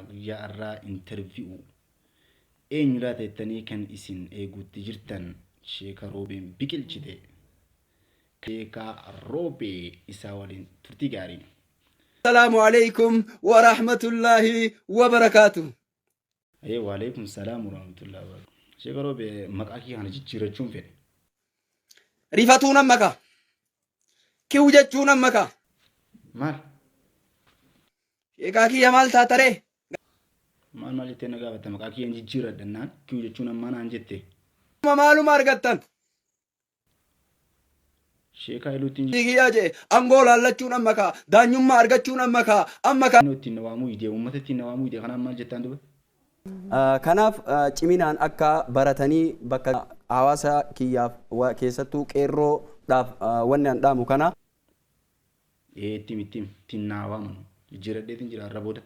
guyyaa irraa interview eenyuudha ta'ettanii kan isin eeguutti jirtan Sheeka Roobeen biqilchite. Sheeka Roobee isaa waliin turtii gaarii. Assalamu alaikum wa rahmatullahi wa barakatuh. Wa alaikum salam wa rahmatullahi wa barakatuh. Sheeka Roobee maqaa kee kana jijjiirachuun fedhe. Rifatuun ammaka. Kiu jechuun ammaka. Maal? Sheeka kiyya maal taataree? Maal itti na gaafata maqaa kiyya jijjiiradhannaan kiu jechuun amma naan jette. Maaluma argattan? Sheeka iluutiin kiyya jee angoo laallachuun ammaka. Daanyummaa argachuun ammaka. Ammaka. ittiin waamuu idee uummata ittiin waamuu idee kanaan maal jettaan duba? Kanaaf ciminaan akka baratanii bakka hawaasa kiyyaaf keessattuu qeerroodhaaf wanni an dhaamu kana. Ittiin naawaamu jijjiiradheetiin jira irra booda.